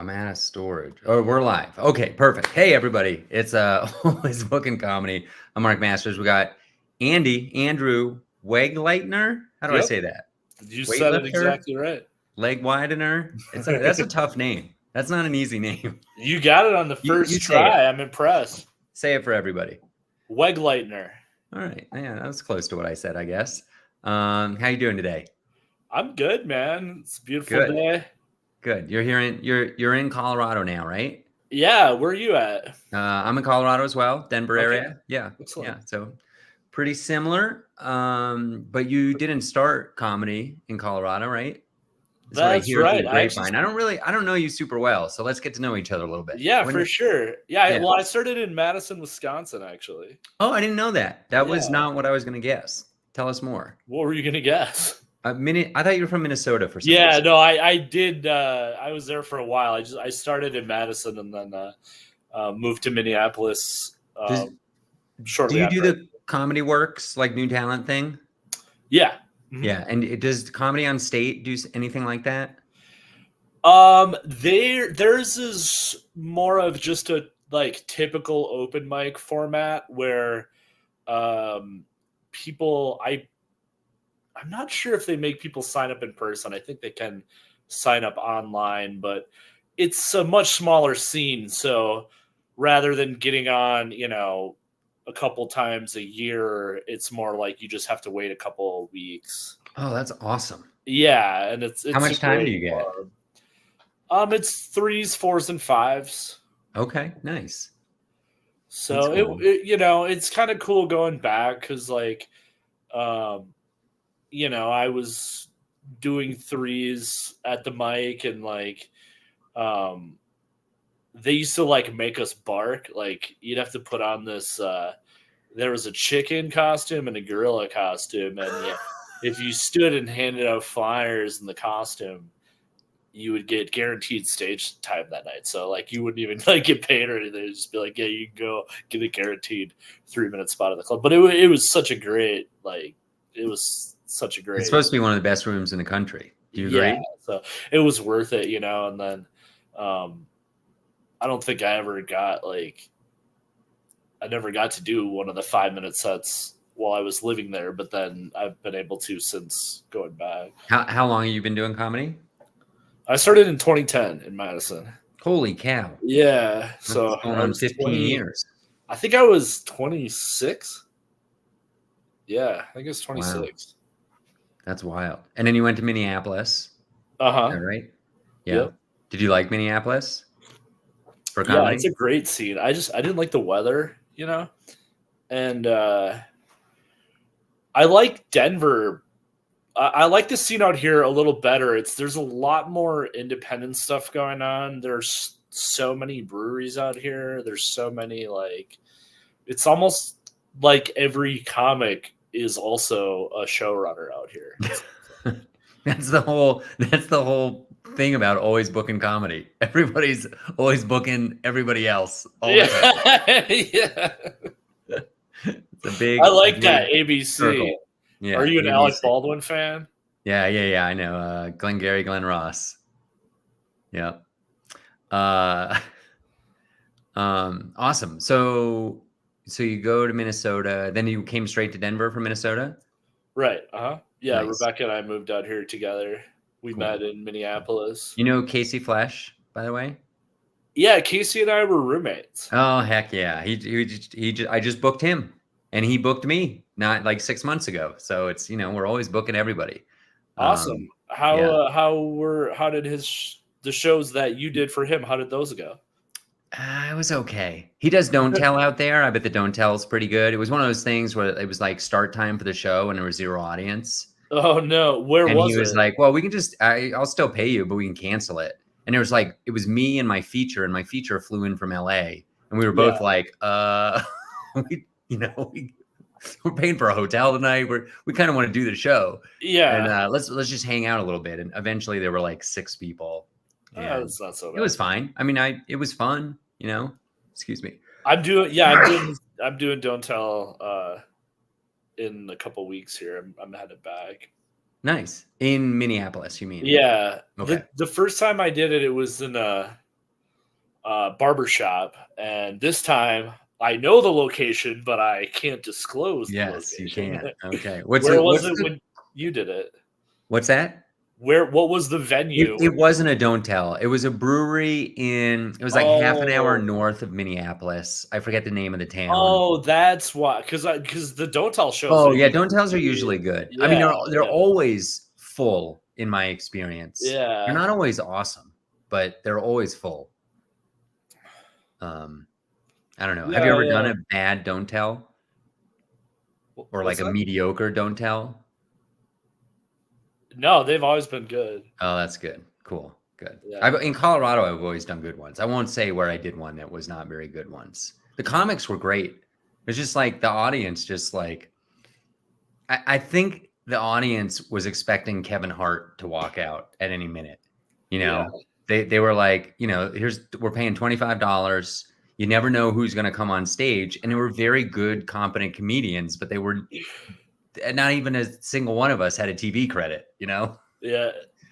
I'm out of storage. Oh, we're live. Okay, perfect. Hey, everybody. It's Always Bookin Comedy. I'm Mark Masters. We got Andrew Weigleitner. How do I Yep, say that? you said it Weightlifter? exactly right. Leg widener? That's a tough name. That's not an easy name. You got it on the You first say it. try. I'm impressed. Say it for everybody. Weigleitner. All right. Yeah, that was close to what I said, I guess. How you doing today? I'm good, man. It's a beautiful Good. day. Good. You're in Colorado now, right? Yeah, where are you at? I'm in Colorado as well, Denver Okay, area. Yeah. excellent. So pretty similar. But you didn't start comedy in Colorado, right? Is what I That's hear through right. the I actually, grapevine. I don't know you super well, so let's get to know each other a little bit. yeah, for sure. Yeah, Yeah. well, I started in Madison, Wisconsin, actually. Oh, I didn't know that. That was Yeah. not what I was going to guess. Tell us more. What were you gonna guess? I thought you were from Minnesota for some Yeah, reason. no, I did. I was there for a while. I started in Madison and then moved to Minneapolis Does do shortly you do after. the Comedy Works like new talent thing? Yeah. Mhm. Yeah, and does Comedy on State do anything like that? Theirs is more of just a like typical open mic format where um people I'm not sure if they make people sign up in person. I think they can sign up online, but it's a much smaller scene, so rather than getting on, a couple times a year, it's more like you just have to wait a couple of weeks. Oh, that's awesome. Yeah, and it's How it's a much time do great you get? bar. It's threes, fours, and fives. Okay, nice. That's So cool. it's kind of cool going back because um, I was doing threes at the mic and um, they used to like make us bark. Like you'd have to put on this. There was a chicken costume and a gorilla costume, and yeah, if you stood and handed out flyers in the costume, you would get guaranteed stage time that night. So like you wouldn't even like get paid or anything. It'd just be like, yeah, you can go get a guaranteed 3-minute spot at the club. But it was such a great it was such a It's great supposed to be one of the best rooms in the country. Do you yeah. agree? So it was worth it, And then I don't think I never got to do one of the 5-minute sets while I was living there, but then I've been able to since going back. How long have you been doing comedy? I started in 2010 in Madison. Holy cow. Yeah, That's so going I on was 15 20. years. I think I was 26. Yeah, I think it was Wow. 26. That's wild. And then you went to Minneapolis. Uh Is huh. that right? Yeah. Yep. Did you like Minneapolis for Yeah, it's comedy? a great scene. I didn't like the weather, and I like Denver. I like the scene out here a little better. There's a lot more independent stuff going on. There's so many breweries out here. There's so many it's almost like every comic is also a showrunner out here. That's the whole thing about always booking comedy. Everybody's always booking everybody else all the time. Yeah, yeah. It's a I big, like that big ABC. circle. Are Yeah, you an Alec ABC. Baldwin fan? Yeah. I know. Glengarry Glen Ross. Yeah. Uh, awesome. So you go to Minnesota, then you came straight to Denver from Minnesota? Right. Uh-huh. Yeah, Nice. Rebecca and I moved out here together. We met Cool. in Minneapolis. You know Casey Flesh, by the way? Yeah, Casey and I were roommates. Oh, heck yeah. I just booked him and he booked me not like 6 months ago. So it's, we're always booking everybody. Awesome. Yeah. How did the shows that you did for him, how did those go? It was okay. He does Don't Tell out there. I bet the Don't Tell is pretty good. It was one of those things where it was like start time for the show and there was zero audience. Oh no, where And was he was it? like, well, we can I'll still pay you, but we can cancel it. And it was me and my feature flew in from LA. And we were Yeah. both like, we're paying for a hotel tonight. We kind of want to do the show. Yeah. And let's just hang out a little bit. And eventually there were like 6 people. And That's not so bad. it was fine. I mean, it was fun, excuse me. I'm doing Don't Tell in a couple weeks here. I'm headed back. Nice. In Minneapolis, you mean? Yeah. Okay. The first time I did it, it was in barbershop, and this time I know the location, but I can't disclose the Yes, you location. can. Okay. Where was it when you did it? What's that? What was the It, venue? it wasn't a don't tell. It was a brewery it was like half an hour Oh, north of Minneapolis. I forget the name of the town. oh, that's why. Because the don't tell shows are Oh yeah, usually don't tells are pretty. usually good. I mean, Yeah, they're always full in my experience. They're yeah, not always awesome, but they're always full. Um, I don't know. Have you yeah, ever done yeah. a bad don't tell or like What's a that? mediocre don't tell? No, they've always been good. Oh, that's good. Cool. Good. Yeah. In Colorado, I've always done good ones. I won't say where I did one that was not very good ones. The comics were great. It's just like the audience, just like I think the audience was expecting Kevin Hart to walk out at any minute. You Yeah. know, they were like, we're paying $25. You never know who's going to come on stage, and they were very good, competent comedians, but they were not even a single one of us had a TV credit. Yeah.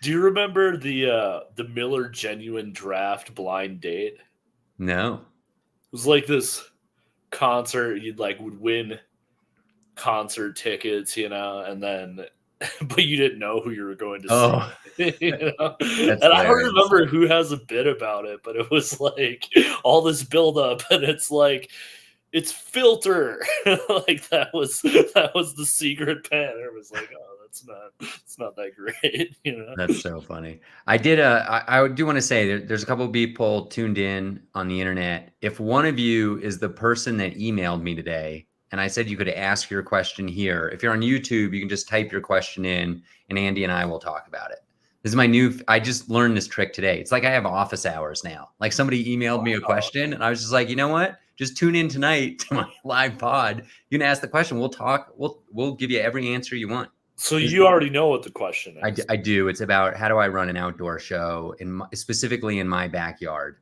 Do you remember the Miller Genuine Draft blind date? It No. was like this concert you'd like would win concert tickets, and then but you didn't know who you were going to see. Oh, And that's I don't hilarious. remember who has a bit about it, but it was like all this build up and it's like it's filter. Like that was the secret pen. It was like, oh, it's not that great. That's so funny. I do want to say there's a couple of people tuned in on the internet. If one of you is the person that emailed me today, and I said you could ask your question here. If you're on YouTube, you can just type your question in, and Andy and I will talk about it. This is I just learned this trick today. It's like I have office hours now. Like somebody emailed me a question, and I was just like, you know what? Just tune in tonight to my live pod. You can ask the question. We'll talk. We'll give you every answer you want. So you already know what the question is. I do. It's about how do I run an outdoor show specifically in my backyard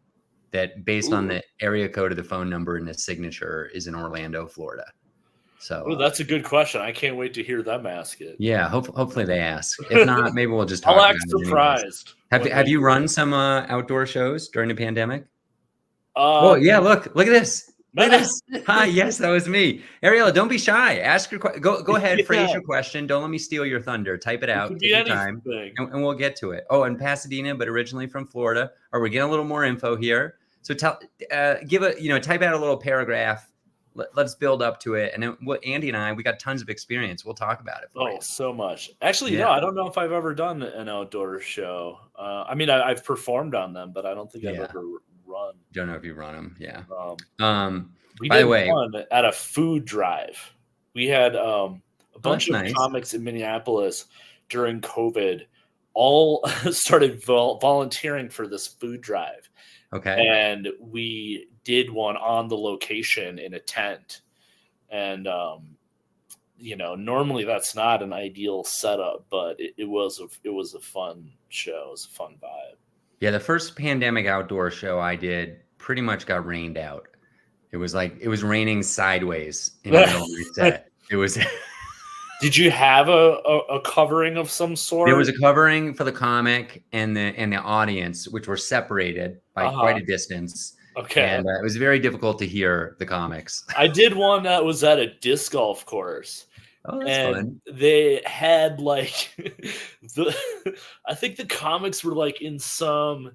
that based on Ooh. the area code of the phone number and the signature is in Orlando, Florida. So Ooh, that's a good question. I can't wait to hear them ask it. yeah, hopefully they ask. If not, maybe we'll just I'll talk act about it anyways. surprised. Have you run some outdoor shows during the pandemic? Um, Oh yeah, look at this. Look at this. yeah. Hi, yes, that was me. Ariella, don't be shy. Ask your go ahead, phrase your question. Don't let me steal your thunder. Type it out. It could Take be your time, anything. and we'll get to it. Oh, in Pasadena, but originally from Florida. Or we're getting a little more info here. So type out a little paragraph. Let's build up to it, and then Andy and I, we got tons of experience. We'll talk about it for you. So much. Actually, Yeah. no, I don't know if I've ever done an outdoor show. I mean, I've performed on them, but I don't think I've ever run. Don't know if you run them. Yeah. We By did the way, one at a food drive. We had a bunch of nice. comics in Minneapolis during COVID all started volunteering for this food drive. Okay. And we did one on the location in a tent. And, normally that's not an ideal setup, but it was a fun show. It was a fun vibe. Yeah, the first pandemic outdoor show I did pretty much got rained out. It was raining sideways in the middle of the set. It was. Did you have a covering of some sort? There was a covering for the comic and the audience, which were separated by quite a distance. Okay. And it was very difficult to hear the comics. I did one that was at a disc golf course. Oh, that's fun. They had like I think the comics were like in some,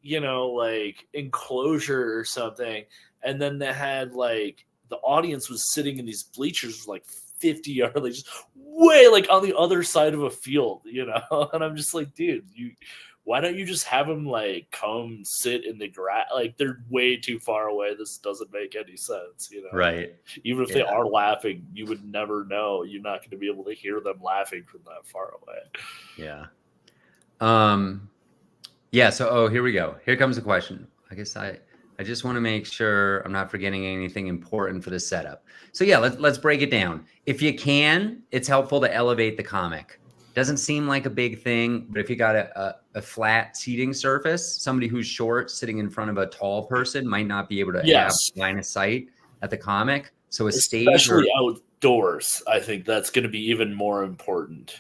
like enclosure or something. And then they had like the audience was sitting in these bleachers like 50 yards, like just way like on the other side of a field, And I'm just like, dude, why don't you just have them like come sit in the grass? Like they're way too far away. This doesn't make any sense, Right. Even if they are laughing, you would never know. You're not going to be able to hear them laughing from that far away. Yeah. Yeah. So, here we go. Here comes a question. I guess I just want to make sure I'm not forgetting anything important for the setup. So yeah, let's break it down. If you can, it's helpful to elevate the comic. Doesn't seem like a big thing, but if you got a flat seating surface, somebody who's short sitting in front of a tall person might not be able to have line of sight at the comic. So especially outdoors, I think that's going to be even more important.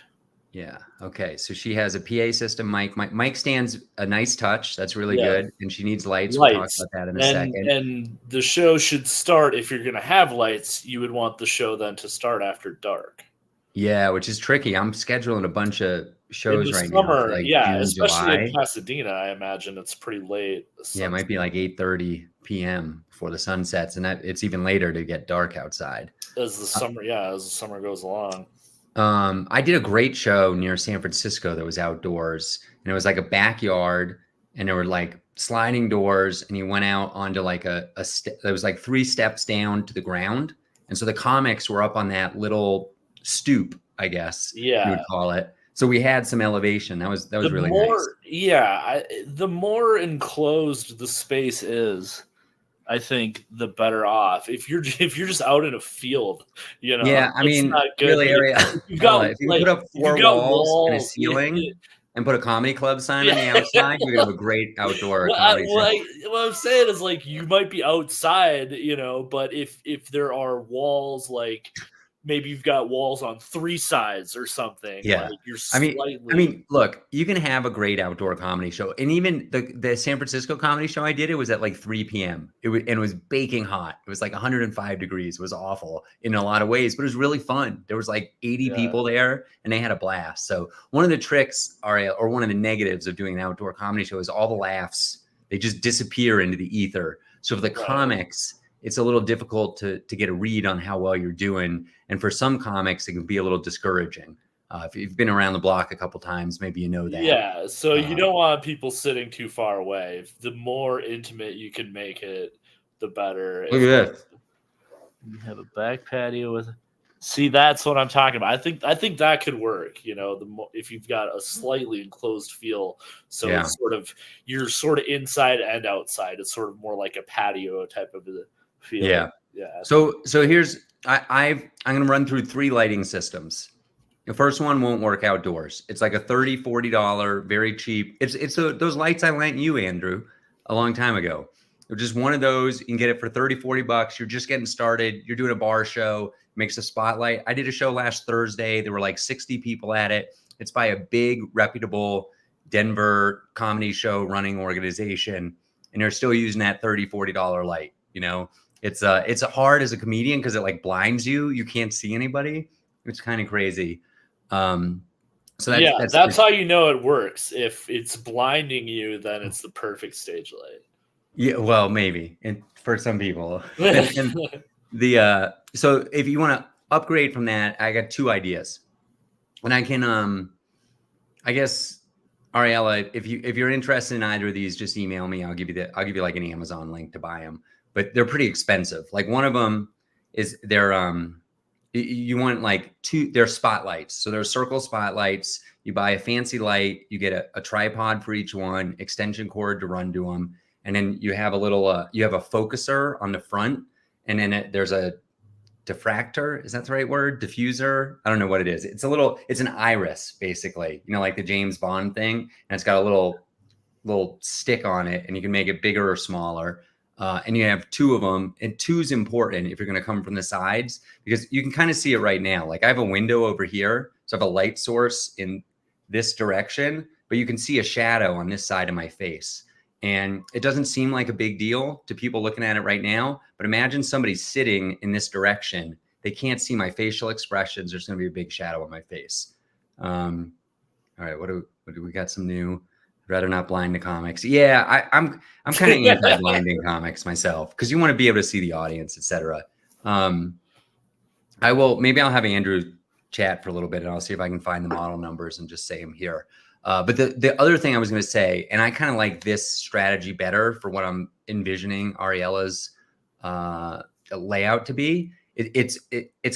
Yeah. Okay. So she has a PA system, mic stands a nice touch. That's really Yeah, good. And she needs lights. We'll talk lights. about that in a And second. and the show should start, if you're gonna have lights, you would want the show then to start after dark. Yeah, which is tricky. I'm scheduling a bunch of In shows the right now for summer, like yeah, June, especially in July. Pasadena, I imagine it's pretty late, the Yeah, it might be sunset, like 8:30 p.m. before the sun sets, and that it's even later to get dark outside. Uh, as the summer goes along. I did a great show near San Francisco that was outdoors, and it was like a backyard, and there were like sliding doors, and you went out onto like there was like 3 steps down to the ground, and so the comics were up on that little stoop, I guess you would Yeah. call it. So we had some elevation. That The was really nice. more yeah, the more enclosed the space is, I think the better off. If you're just out in a field, Yeah, I it's mean, not good. really, But Ariella, if you've got if you could put up if you've 4 got walls and a walls, ceiling and put a comedy club sign on the yeah. outside, you could have a great outdoor What I comedy what show. I what I'm saying is, like, you might be outside, but if there are walls, like, maybe you've got walls on 3 sides or something, like, Yeah. you're I mean I slightly mean, look, you can have a great outdoor comedy show, and even the San Francisco comedy show I did, it was at, like, 3 PM. It was baking hot. It was, like, 105 degrees. It was awful in a lot of ways, but it was really fun. There was, like, 80 yeah, people there, and they had a blast. So, one of the tricks are or one of the negatives of doing an outdoor comedy show is all the laughs, they just disappear into the ether. So, for the right. comics, it's a little difficult to get a read on how well you're doing, and for some comics, it can be a little discouraging. If you've been around the block a couple times, maybe you know that. Yeah, so you Um, don't want people sitting too far away. The more intimate you can make it, the better. Look If at this. you have a back patio with See, that's what I'm talking about. I think that could work, if you've got a slightly enclosed feel, so Yeah, it's you're sort of inside and outside. It's sort of more like a patio type of a feel. yeah. Yeah, I think So here's I'm gonna run through 3 lighting systems. The first one won't work outdoors. It's like a $30, $40, very cheap. Those lights I lent you, Andrew, a long time ago. They're just one of those. You can get it for 30, $40. You're just getting started. You're doing a bar show, makes a spotlight. I did a show last Thursday. There were like 60 people at it. It's by a big, reputable Denver comedy show running organization. And they're still using that $30, $40 light. It's hard as a comedian because it like blinds you. You can't see anybody. It's kind of crazy. Um, so Yeah, that's that's how you know it works. If it's blinding you, then it's the perfect stage yeah, well, maybe, and for some people, and light. so if you want to upgrade from that, I got 2 ideas, and I can I guess Ariella, if you're interested in either of these, just email me. I'll give you like an Amazon link to buy them, but they're pretty expensive. Like one of them is you want like they're spotlights. So they're circle spotlights. You buy a fancy light, you get a tripod for each one, extension cord to run to them. And then you have you have a focuser on the front. And then there's a diffractor. Is that the right word? Diffuser. I don't know what it is. It's an iris basically, like the James Bond thing. And it's got a little stick on it, and you can make it bigger or smaller. And you have 2 of them, and 2 is important if you're going to come from the sides, because you can kind of see it right now. Like I have a window over here, so I have a light source in this direction, but you can see a shadow on this side of my face. And it doesn't seem like a big deal to people looking at it right now, but imagine somebody sitting in this direction. They can't see my facial expressions. There's going to be a big shadow on my face. All right, what do we got? Some new. I'd rather not blind the comics. Yeah, I'm kind of anti-blinding comics myself because you want to be able to see the audience, etc. Maybe I'll have Andrew chat for a little bit, and I'll see if I can find the model numbers and just say them here. But the other thing I was going to say, and I kind of like this strategy better for what I'm envisioning Ariella's layout to be. It's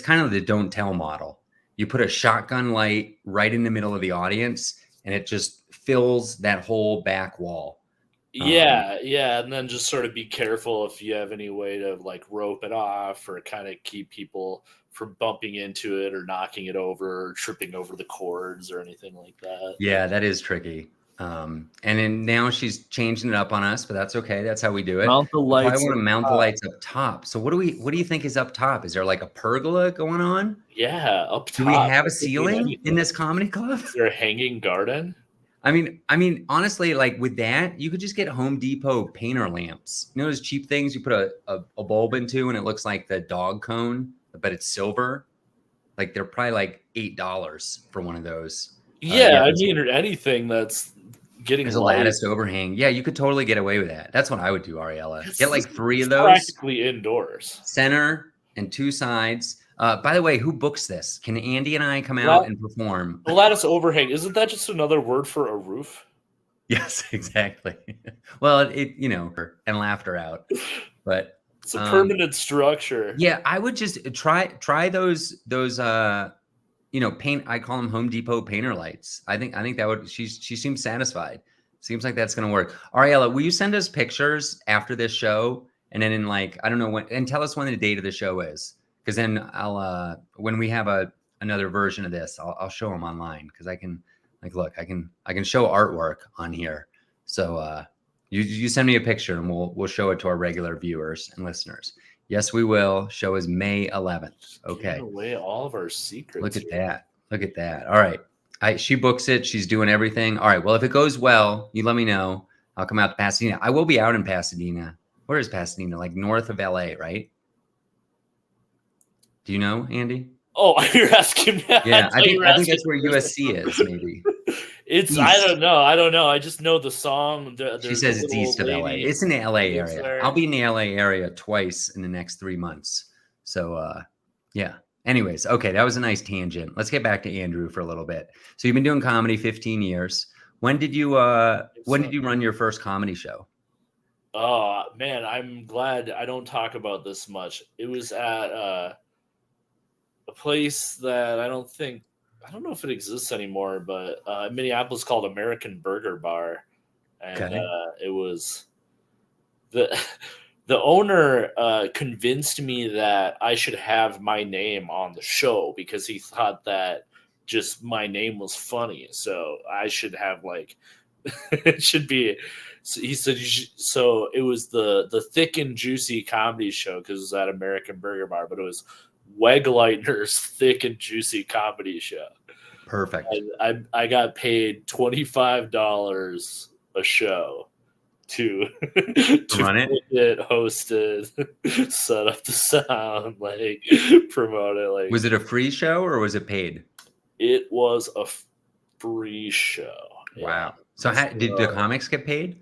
kind of the don't tell model. You put a shotgun light right in the middle of the audience, and it just fills that whole back wall. Yeah, yeah, and then just sort of be careful if you have any way to like rope it off or kind of keep people from bumping into it or knocking it over or tripping over the cords or anything like that. Yeah, that is tricky. And then now she's changing it up on us, but that's okay. That's how we do it. Mount the We probably lights. want to mount the lights up top. So what do you think is up top? Is there like a pergola going on? Yeah, up Do we top. have a That could mean ceiling in anything. this comedy club? Is there a hanging garden? I mean, honestly, like with that, you could just get Home Depot painter lamps. You know those cheap things you put a bulb into and it looks like the dog cone, but it's silver. Like they're probably like $8 for one of those. Yeah, Yeah, I mean, or anything that's getting there's a light. latticed overhang. Yeah, you could totally get away with that. That's what I would do, Ariella. Get like three It's of those, practically indoors. center and two sides. By the way, who books this? Can Andy and I come out Lat- and perform? the lattice overhang, isn't that just another word for a roof? Yes, exactly. Well, and laughter out. But It's a permanent structure. yeah, I would just try those paint. I call them Home Depot painter lights. I think that would she seems satisfied. Seems like that's gonna work. Ariella, will you send us pictures after this show? And then in like, I don't know when, and tell us when the date of the show is. Because then I'll when we have another version of this, I'll show them online because I can look, I can show artwork on here. So you send me a picture and we'll show it to our regular viewers and listeners. Yes, we will. Show is May 11th. Okay. Giving away all of our secrets. Look at that. Look at that. All right. She books it. She's doing everything. All right. Well, if it goes well, you let me know. I'll come out to Pasadena. I will be out in Pasadena. Where is Pasadena? Like north of LA, right? Do you know, Andy? Oh, you're asking me. Yeah, I think that's where USC is, maybe. It's East. I don't know. I just know the song. She says it's east of LA. It's in the LA area. there. I'll be in the LA area twice in the next 3 months. So yeah. Anyways, okay, that was a nice tangent. Let's get back to Andrew for a little bit. So you've been doing comedy 15 years. When did you run your first comedy show? Oh man, I'm glad I don't talk about this much. It was at a place that I don't know if it exists anymore, but in Minneapolis called American Burger Bar, and Okay. it was the the owner convinced me that I should have my name on the show because he thought that just my name was funny, so I should have like it should be. So he said, so it was the thick and juicy comedy show because it was at American Burger Bar, but it was Weigleitner's thick and juicy comedy show. Perfect. And I got paid $25 a show to run it, host it, set up the sound, like promote it. Like, was it a free show or was it paid? It was a free show. Wow. So did the comics get paid?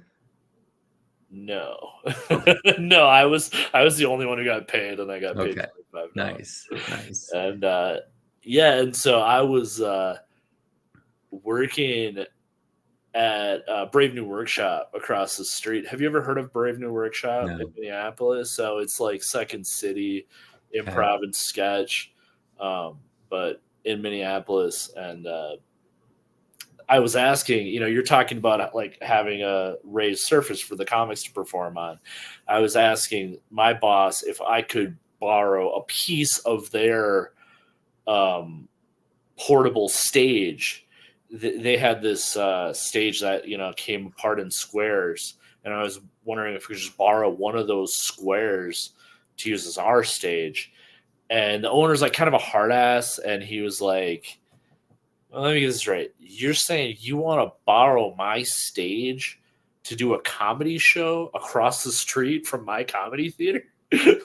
No, no. I was the only one who got paid, and I got paid $25. Nice. And yeah, and so I was working at Brave New Workshop across the street. Have you ever heard of Brave New Workshop in Minneapolis? So it's like Second City improv and sketch, but in Minneapolis. And I was asking, you're talking about like having a raised surface for the comics to perform on. I was asking my boss if I could borrow a piece of their portable stage. They had this stage that came apart in squares, and I was wondering if we could just borrow one of those squares to use as our stage. And the owner's like kind of a hard ass, and he was like, well, let me get this right. You're saying you want to borrow my stage to do a comedy show across the street from my comedy theater?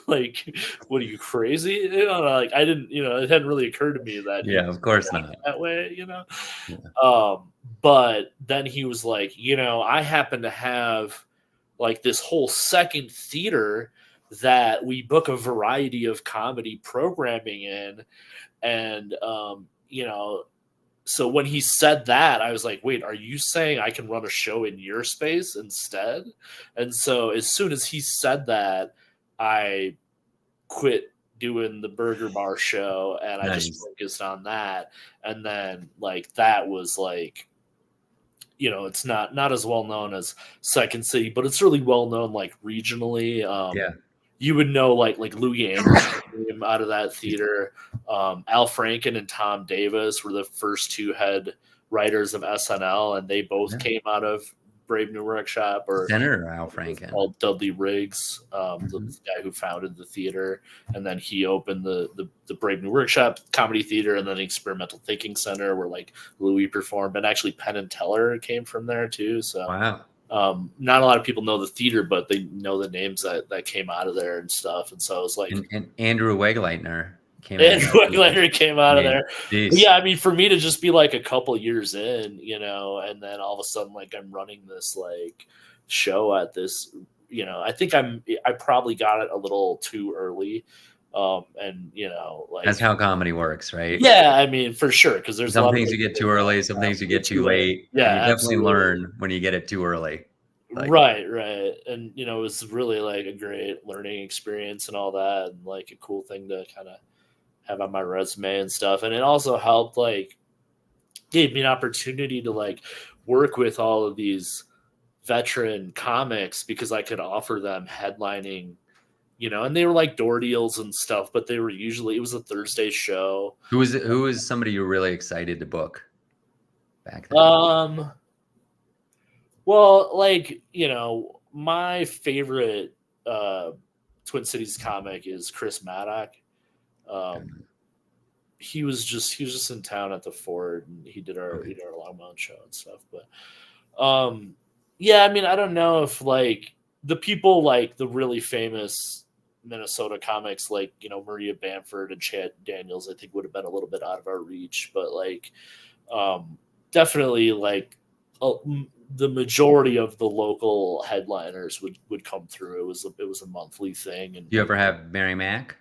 Like, what are you, crazy? Like I didn't, it hadn't really occurred to me that. Yeah, of course not. That way, Yeah. But then he was like, I happen to have like this whole second theater that we book a variety of comedy programming in. And, so when he said that, I was like, wait, are you saying I can run a show in your space instead? And so as soon as he said that, I quit doing the Burger Bar show and I just focused on that. And then like that was like, it's not as well known as Second City, but it's really well known like regionally. Yeah. You would know like Louis Anderson came out of that theater. Al Franken and Tom Davis were the first two head writers of SNL, and they both Yeah. came out of Brave New Workshop, or Senator Al Franken. called Dudley Riggs, Mhm. the guy who founded the theater, and then he opened the Brave New Workshop Comedy Theater, and then the Experimental Thinking Center, where like Louis performed, and actually Penn and Teller came from there too. So Wow. not a lot of people know the theater, but they know the names that came out of there and stuff. And so it was like And Andrew Weigleitner came out of Andrew that too. Weigleitner came out of Man, there. But jeez. yeah, I mean, for me to just be like a couple years in, and then all of a sudden, like I'm running this like show at this, I think I probably got it a little too early, and That's like how comedy works, right? yeah, I mean for sure, because there's a Some lot of things you things get that too go early, some things you get too late. late, and you Yeah, definitely absolutely. learn when you get it too early. Like, Right, and it was really like a great learning experience and all that, and like a cool thing to kind of have on my resume and stuff. And it also helped, like, gave me an opportunity to like work with all of these veteran comics because I could offer them headlining, and they were like door deals and stuff, but they were usually, it was a Thursday show. who was somebody you were really excited to book back then? Um, well, like, my favorite Twin Cities comic is Chris Maddock. Um, he was just in town at the Ford, and he Okay. did our Longmount show and stuff. But yeah, I mean, I don't know if like the people like the really famous Minnesota comics like Maria Bamford and Chad Daniels, I think would have been a little bit out of our reach, but like definitely like the majority of the local headliners would come through. It was a monthly thing, and Do you ever have Mary Mack?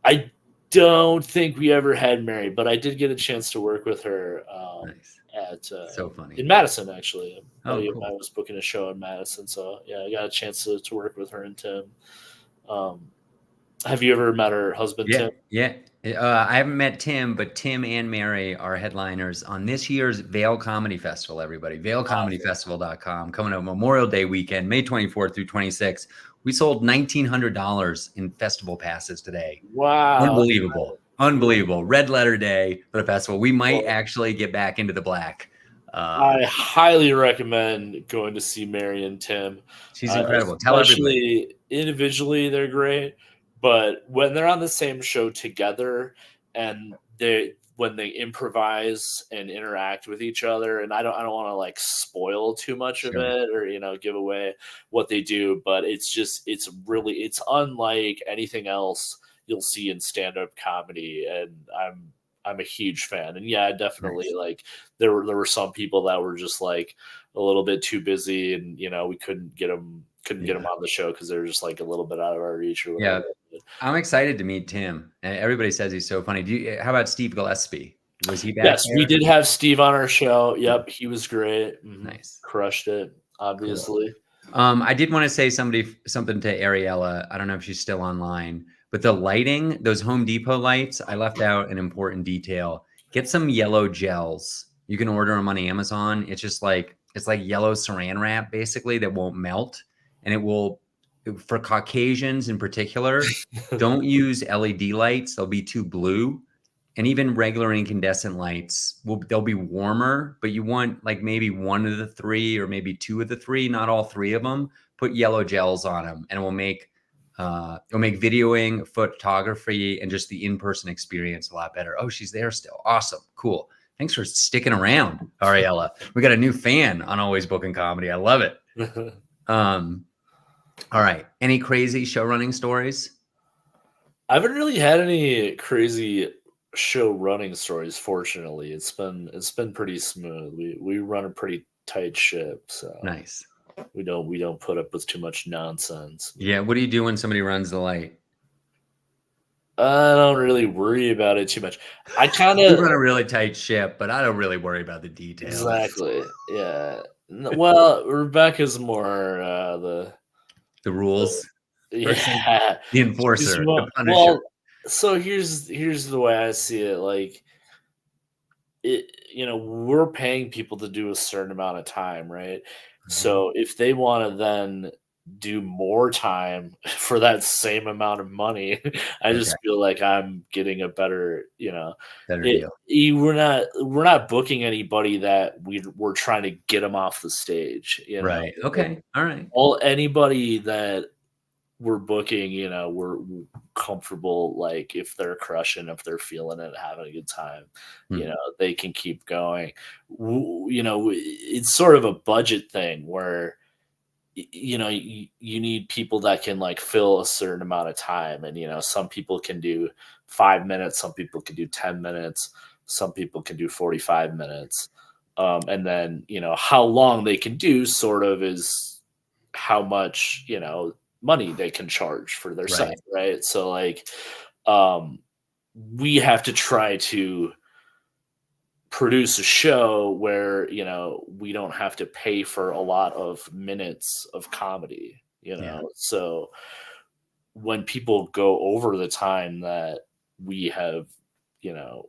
I don't think we ever had Mary, but I did get a chance to work with her Nice. at So funny. in Madison. Actually, a Oh, buddy of cool. mine was booking a show in Madison, so yeah, I got a chance to work with her and Tim. Um, have you ever met her husband, Yeah, Tim? yeah. I haven't met Tim, but Tim and Mary are headliners on this year's Vail Comedy Festival, everybody. VailComedyFestival.com, coming up Memorial Day weekend, May 24th through 26th. We sold $1,900 in festival passes today. Wow, Unbelievable. Unbelievable. Red letter day for the festival. We might well, actually get back into the black. I highly recommend going to see Mary and Tim. She's incredible. Tell everybody. Especially individually, they're great, but when they're on the same show together, and they when they improvise and interact with each other, and I don't want to like spoil too much of Sure. it, or give away what they do, but it's unlike anything else you'll see in stand-up comedy, and I'm a huge fan. And yeah, definitely, Nice. like there were some people that were just like a little bit too busy, and we couldn't get them Yeah. on the show because they were just like a little bit out of our reach or Yeah. whatever. I'm excited to meet Tim. And everybody says he's so funny. How about Steve Gillespie? Was he back Yes, we there? did have Steve on our show. Yep, he was great. Nice. Crushed it, Cool. obviously. I did want to say something to Ariella. I don't know if she's still online, but the lighting, those Home Depot lights, I left out an important detail. Get some yellow gels. You can order them on Amazon. It's like yellow saran wrap basically that won't melt, and it will, for Caucasians in particular, don't use LED lights. They'll be too blue. And even regular incandescent lights they'll be warmer, but you want like maybe one of the three or maybe two of the three, not all three of them. Put yellow gels on them, and it'll make videoing, photography, and just the in-person experience a lot better. Oh, she's there still. Awesome, cool. Thanks for sticking around, Ariella. We got a new fan on Always Bookin Comedy. I love it. All right. Any crazy show running stories? I haven't really had any crazy show running stories. Fortunately, it's been pretty smooth. We run a pretty tight ship, so Nice. we don't put up with too much nonsense. Yeah. What do you do when somebody runs the light? I don't really worry about it too much. I kind We of run a really tight ship, but I don't really worry about the details. exactly, yeah. Well, Rebecca's more The rules person, yeah. the She's enforcer, the more, punisher. well. So here's the way I see it. Like we're paying people to do a certain amount of time, right? Mhm. So if they want to then do more time for that same amount of money. I Okay. just feel like I'm getting a better, Better deal. we're not booking anybody that we're trying to get them off the stage. Right. Like, Okay. All right. all anybody that we're booking, we're comfortable. Like if they're crushing, if they're feeling it, having a good time, Hmm. they can keep going. It's sort of a budget thing where you need people that can like fill a certain amount of time, and some people can do 5 minutes, some people can do 10 minutes, some people can do 45 minutes, and then how long they can do sort of is how much money they can charge for their set, Right. right? So like, um we have to try to produce a show where we don't have to pay for a lot of minutes of comedy, Yeah. so when people go over the time that we have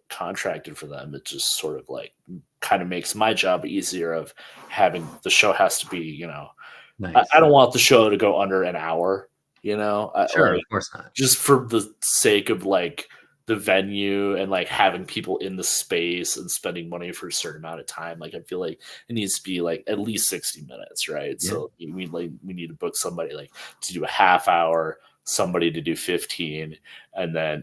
contracted for them, it just sort of like kind of makes my job easier of having the show has to be I Nice. don't want the show to go under an hour, Sure. like Of course not. just for the sake of like the venue and like having people in the space and spending money for a certain amount of time. Like I feel like it needs to be like at least 60 minutes, right? Yeah. So we need to book somebody like to do a half hour, somebody to do 15, and then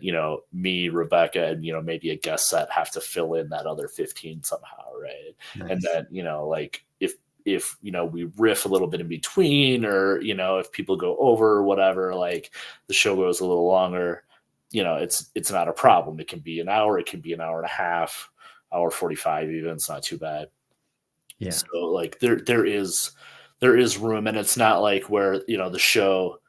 me, Rebecca, and maybe a guest set have to fill in that other 15 somehow, right? And Nice. then like if we riff a little bit in between, or if people go over or whatever, like the show goes a little longer, it's not a problem. It can be an hour, it can be an hour and a half, hour 45 even. It's not too bad. Yeah. So like there is room, and it's not like where the show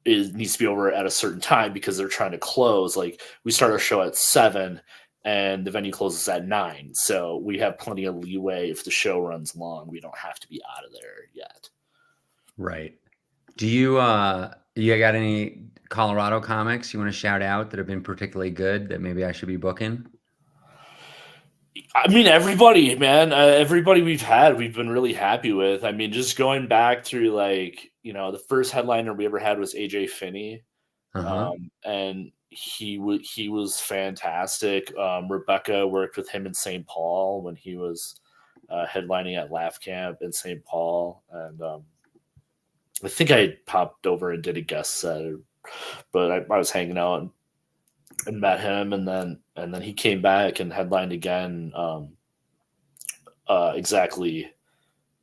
needs to be over at a certain time because they're trying to close. Like we start our show at 7 and the venue closes at 9, so we have plenty of leeway. If the show runs long, we don't have to be out of there yet. Right. Do you got any Colorado comics you want to shout out that have been particularly good that maybe I should be booking? I mean, everybody, man, everybody we've had, we've been really happy with. I mean, just going back through like, the first headliner we ever had was AJ Finney. Uh-huh. And he was fantastic. Rebecca worked with him in St. Paul when he was headlining at Laugh Camp in St. Paul, and I think I popped over and did a guest set, but I was hanging out and met him, and then he came back and headlined again, exactly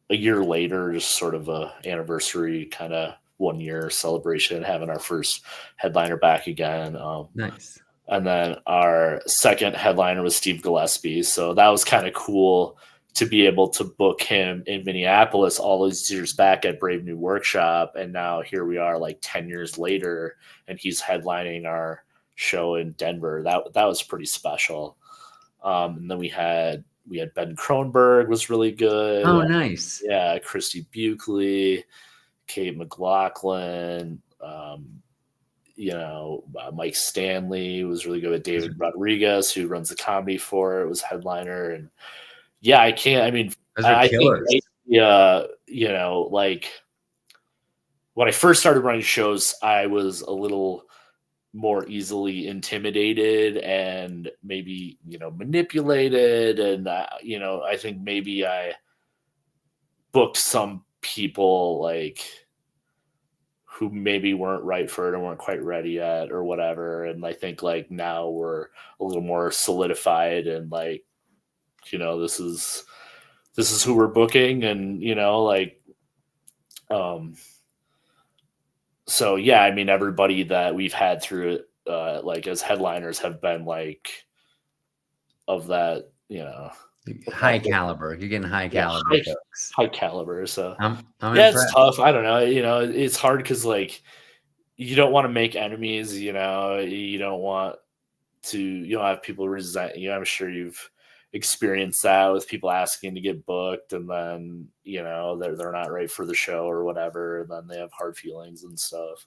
a year later, just sort of a anniversary kind of 1 year celebration, having our first headliner back again. Nice. And then our second headliner was Steve Gillespie. So that was kind of cool to be able to book him in Minneapolis all those years back at Brave New Workshop. And now here we are like 10 years later, and he's headlining our show in Denver. That was pretty special. And then we had Ben Kronberg was really good. Oh, nice. Yeah, Christy Buckley, Kate McLaughlin, Mike Stanley was really good with Those are, David Rodriguez, who runs the comedy for it, was headliner. And yeah, I can't, I mean, those are I think, killers. like when I first started running shows, I was a little more easily intimidated and maybe, manipulated. And, I think maybe I booked some people like who maybe weren't right for it and weren't quite ready yet or whatever. And I think like now we're a little more solidified, and like, this is who we're booking, and like, um so yeah, I mean everybody that we've had through it, like as headliners, have been like of that, of that High caliber. You're getting high yeah, caliber folks. high caliber. So I'm yeah, it's impressed. tough. I don't know. It's hard because like you don't want to make enemies. You don't have people resent you. I'm sure you've experienced that with people asking to get booked, and then they're not right for the show or whatever, and then they have hard feelings and stuff.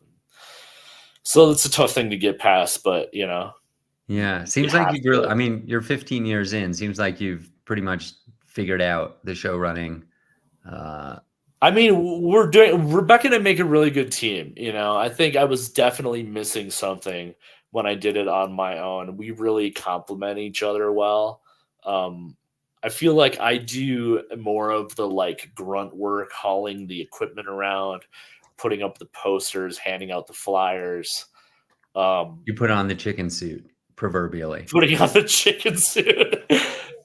So it's a tough thing to get past, but Yeah. you Seems like have you've really, to. I mean, you're 15 years in. Seems like you've pretty much figured out the show running. Uh, I mean, Rebecca and I make a really good team. You know, I think I was definitely missing something when I did it on my own. We really complement each other well. Um, I feel like I do more of the like grunt work, hauling the equipment around, putting up the posters, handing out the flyers, um, You put on the chicken suit, proverbially. putting on the chicken suit,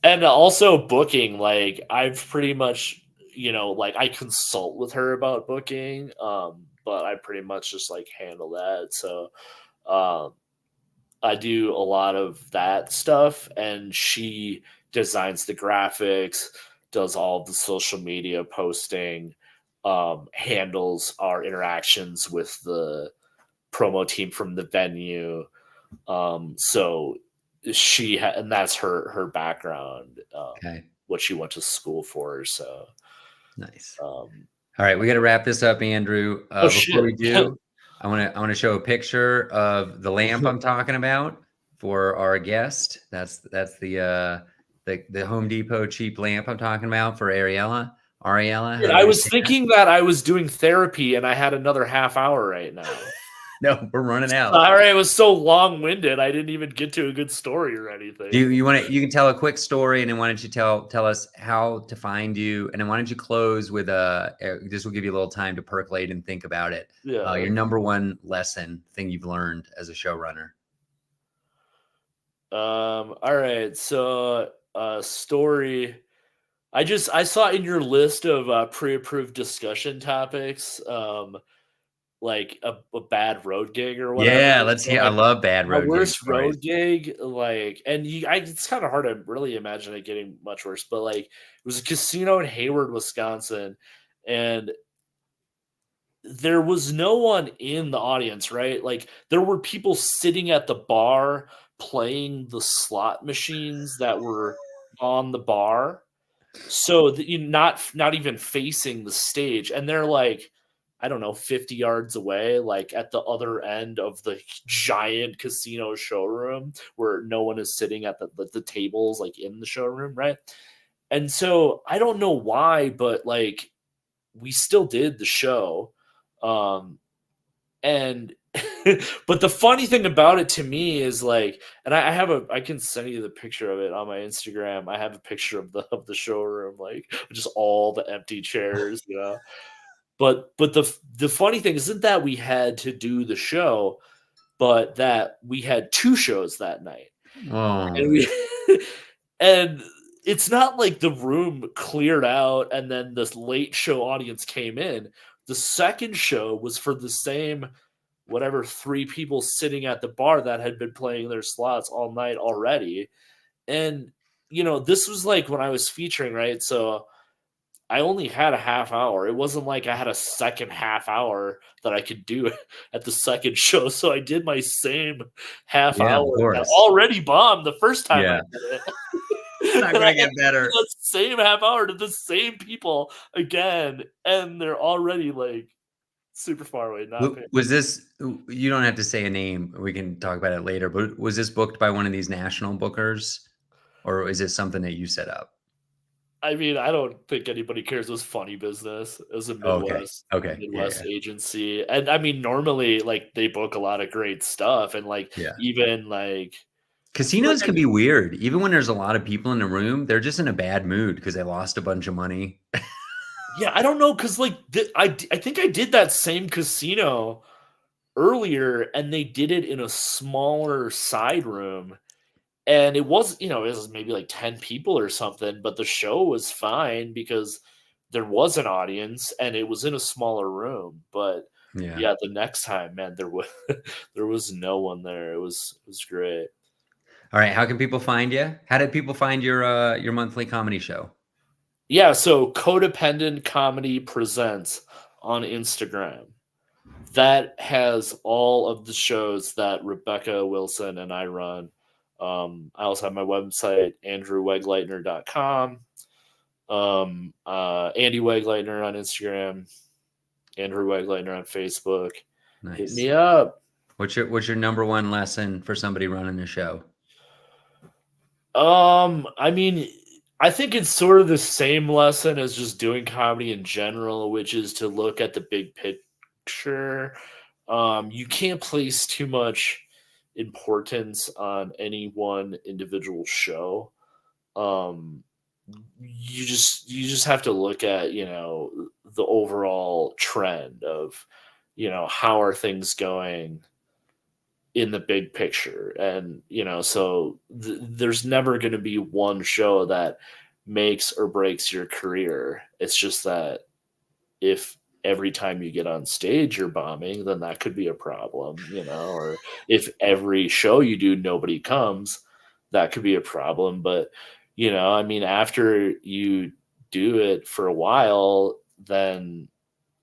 and also booking. Like I've pretty much, like I consult with her about booking, but I pretty much just like handle that. So um, I do a lot of that stuff, and she designs the graphics, does all the social media posting, handles our interactions with the promo team from the venue. So and that's her background, Okay, what she went to school for. So, nice. um, All right, we got to wrap this up, Andrew. oh Before shit. we do, I want to show a picture of the lamp I'm talking about for our guest. That's the Home Depot cheap lamp I'm talking about for Ariella. Ariella, how Dude, do I I was say that? thinking that I was doing therapy and I had another half hour right now. No, we're running out. Sorry, it was so long winded. I didn't even get to a good story or Do anything. you want to? You can tell a quick story, and then why don't you tell us how to find you, and then why don't you close with this will give you a little time to percolate and think about it. Yeah. Your number one thing you've learned as a showrunner. All right. So, story. I saw in your list of pre-approved discussion topics, like a bad road gig or whatever. Yeah, let's So hear. I like love bad my road gig worst stories. road gig, like, and it's kind of hard to really imagine it getting much worse. But like, it was a casino in Hayward, Wisconsin, and there was no one in the audience, right? Like there were people sitting at the bar playing the slot machines that were on the bar, so that you not even facing the stage, and they're like, I don't know, 50 yards away, like at the other end of the giant casino showroom where no one is sitting at the tables like in the showroom, right? And so I don't know why, but like we still did the show. Um and but the funny thing about it to me is like, and I can send you the picture of it on my Instagram. I have a picture of the showroom, like just all the empty chairs, you know. But the funny thing isn't that we had to do the show, but that we had two shows that night. And Oh, we and it's not like the room cleared out and then this late show audience came in. The second show was for the same whatever three people sitting at the bar that had been playing their slots all night already. And this was like when I was featuring, right? So I only had a half hour. It wasn't like I had a second half hour that I could do at the second show. So I did my same half yeah, of hour that course. already bombed the first time I Yeah, did it. it's not And I going to had get to do better. that same half hour to the same people again. And they're already like super far away, not paying. Was this? You don't have to say a name. We can talk about it later. But was this booked by one of these national bookers, or is this something that you set up? I mean, I don't think anybody cares. It was funny business. It was a Okay. Midwest Okay. Yeah. Midwest Yeah. agency. And I mean, normally like they book a lot of great stuff and like Yeah. even like Casinos can be weird. Even when there's a lot of people in the room, they're just in a bad mood because they lost a bunch of money. yeah, I don't know because like I think I did that same casino earlier and they did it in a smaller side room. And it was maybe like 10 people or something, but the show was fine because there was an audience and it was in a smaller room. But Yeah. yeah, the next time, man, there was there was no one there. It was great. All right. How can people find you? How did people find your monthly comedy show? Yeah, so Codependent Comedy Presents on Instagram. That has all of the shows that Rebecca Wilson and I run. I also have my website, andrewweigleitner.com. Andy Weigleitner on Instagram, Andrew Weigleitner on Facebook. Hit Nice. me up. What's your number one lesson for somebody running a show? I mean, I think it's sort of the same lesson as just doing comedy in general, which is to look at the big picture. You can't place too much importance on any one individual show. Um, you just have to look at, the overall trend of, how are things going in the big picture. And so there's never going to be one show that makes or breaks your career. It's just that if every time you get on stage you're bombing, then that could be a problem, or if every show you do nobody comes, that could be a problem. But I mean, after you do it for a while, then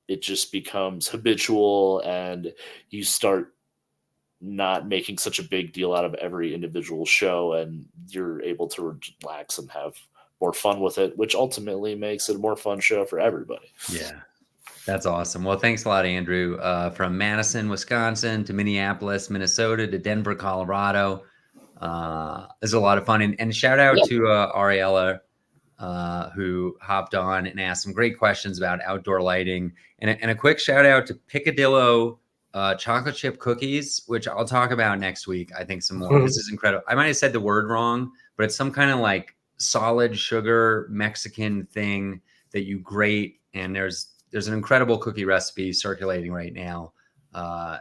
it just becomes habitual, and you start not making such a big deal out of every individual show, and you're able to relax and have more fun with it, which ultimately makes it a more fun show for everybody. Yeah. That's awesome. Well, thanks a lot, Andrew. From Madison, Wisconsin to Minneapolis, Minnesota to Denver, Colorado. This is a lot of fun. And shout out to Ariella, who hopped on and asked some great questions about outdoor lighting. And a quick shout out to Picadillo chocolate chip cookies, which I'll talk about next week. I think some more. This is incredible. I might have said the word wrong, but it's some kind of like solid sugar Mexican thing that you grate. And there's an incredible cookie recipe circulating right now.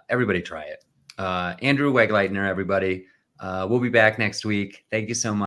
Everybody try it. Andrew Weigleitner, everybody. We'll be back next week. Thank you so much.